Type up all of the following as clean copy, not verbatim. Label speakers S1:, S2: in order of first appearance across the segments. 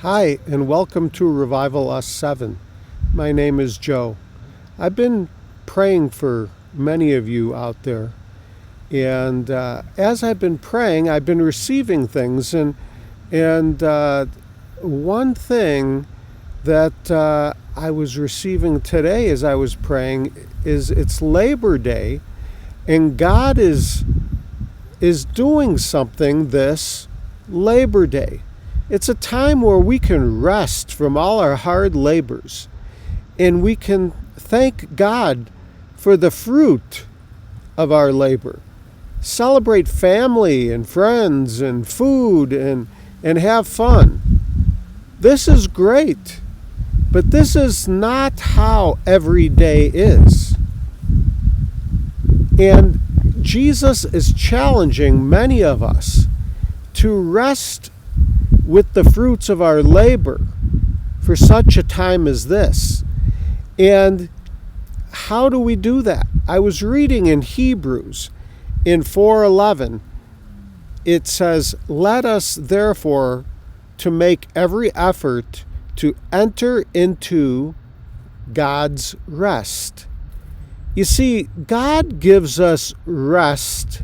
S1: Hi, and welcome to Revival Us 7. My name is Joe. I've been praying for many of you out there, and as I've been praying, I've been receiving things, and one thing that I was receiving today as I was praying is it's Labor Day, and God is doing something this Labor Day. It's a time where we can rest from all our hard labors, and we can thank God for the fruit of our labor. Celebrate family and friends and food and have fun. This is great, but this is not how every day is. And Jesus is challenging many of us to rest with the fruits of our labor for such a time as this. And how do we do that? I was reading in Hebrews in 4:11. It says, "Let us therefore to make every effort to enter into God's rest." You see, God gives us rest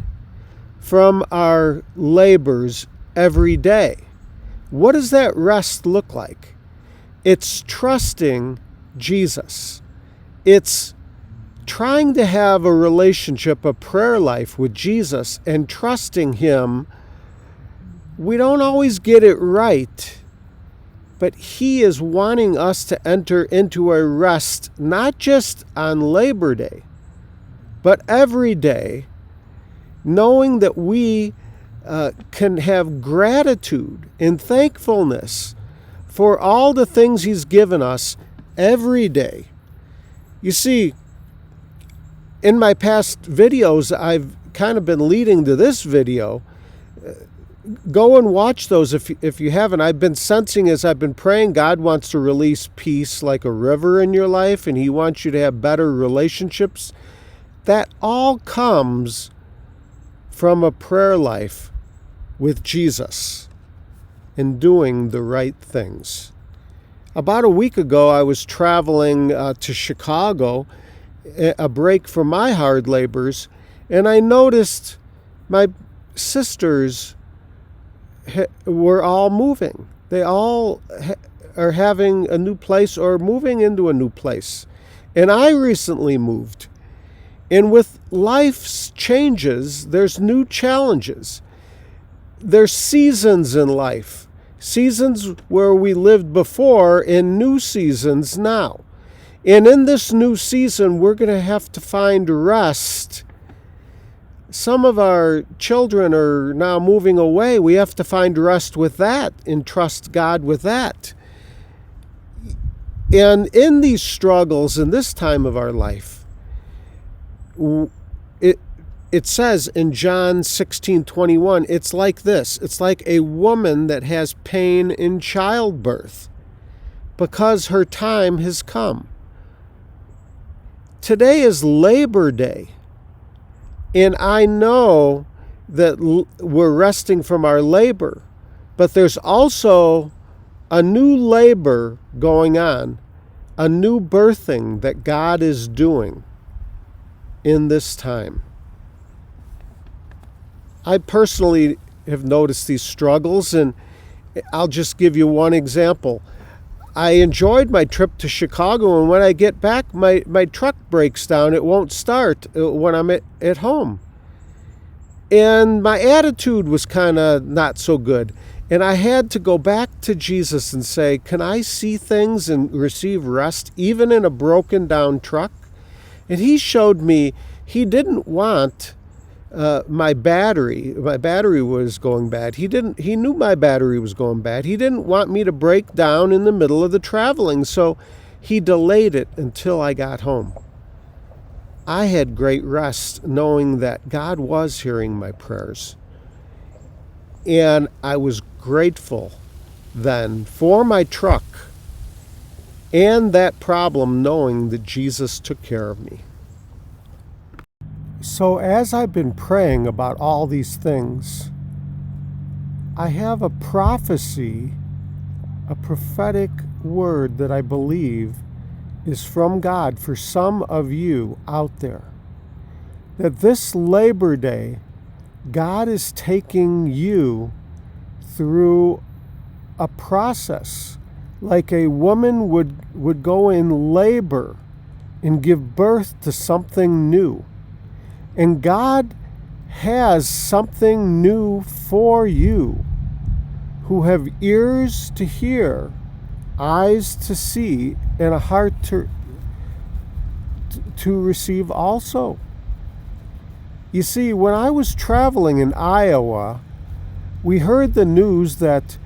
S1: from our labors every day. What does that rest look like? It's trusting Jesus. It's trying to have a relationship, a prayer life with Jesus, and trusting Him. We don't always get it right, but He is wanting us to enter into a rest, not just on Labor Day, but every day, knowing that we can have gratitude and thankfulness for all the things He's given us every day. You see, in my past videos, I've kind of been leading to this video. Go and watch those if you haven't. I've been sensing as I've been praying, God wants to release peace like a river in your life, and He wants you to have better relationships. That all comes from a prayer life with Jesus and doing the right things. About a week ago, I was traveling to Chicago, a break from my hard labors, and I noticed my sisters were all moving. They all are having a new place or moving into a new place. And I recently moved. And with life's changes, there's new challenges. There's seasons in life. Seasons where we lived before and new seasons now. And in this new season, we're going to have to find rest. Some of our children are now moving away. We have to find rest with that and trust God with that. And in these struggles, in this time of our life, it says in John 16:21, it's like this. It's like a woman that has pain in childbirth because her time has come. Today is Labor Day, and I know that we're resting from our labor, but there's also a new labor going on, a new birthing that God is doing in this time. I personally have noticed these struggles, and I'll just give you one example. I enjoyed my trip to Chicago, and when I get back, my truck breaks down. It won't start when I'm at home. And my attitude was kind of not so good. And I had to go back to Jesus and say, can I see things and receive rest even in a broken down truck? And He showed me He didn't want my battery was going bad. He knew my battery was going bad. He didn't want me to break down in the middle of the traveling, so He delayed it until I got home. I had great rest knowing that God was hearing my prayers. And I was grateful then for my truck and that problem, knowing that Jesus took care of me. So as I've been praying about all these things, I have a prophecy a prophetic word that I believe is from God for some of you out there. That this Labor Day, God is taking you through a process like a woman would go in labor and give birth to something new. And God has something new for you who have ears to hear, eyes to see, and a heart to receive also. You see, when I was traveling in Iowa, we heard the news that,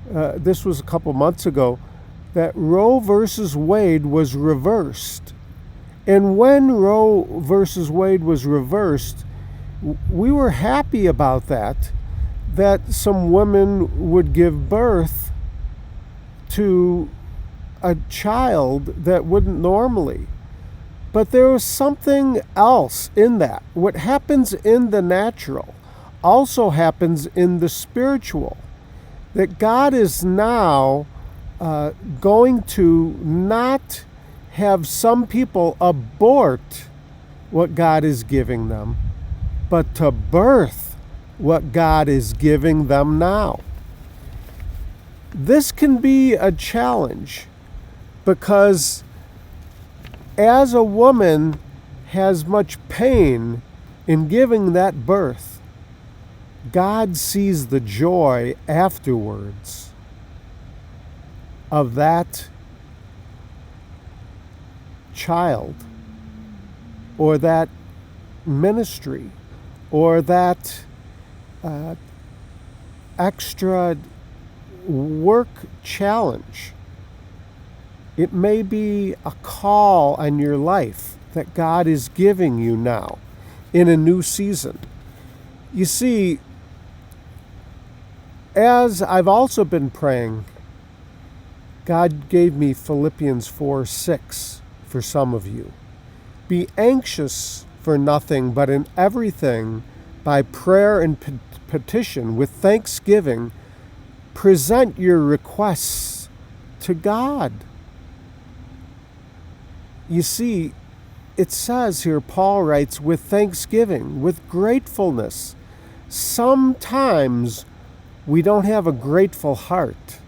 S1: this was a couple months ago, that Roe versus Wade was reversed. And when Roe versus Wade was reversed, we were happy about that some women would give birth to a child that wouldn't normally. But there was something else in that. What happens in the natural also happens in the spiritual. That God is now going to not have some people abort what God is giving them, but to birth what God is giving them now. This can be a challenge because as a woman has much pain in giving that birth, God sees the joy afterwards of that child or that ministry or that extra work challenge. It may be a call on your life that God is giving you now in a new season. You see, as I've also been praying, God gave me Philippians 4:6 for some of you. Be anxious for nothing, but in everything, by prayer and petition, with thanksgiving, present your requests to God. You see, it says here, Paul writes, with thanksgiving, with gratefulness. Sometimes we don't have a grateful heart,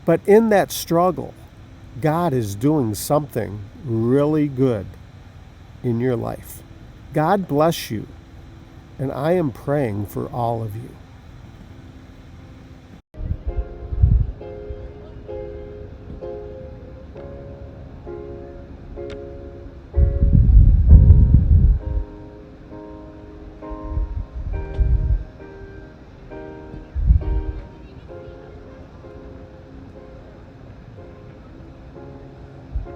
S1: but in that struggle, God is doing something really good in your life. God bless you, and I am praying for all of you.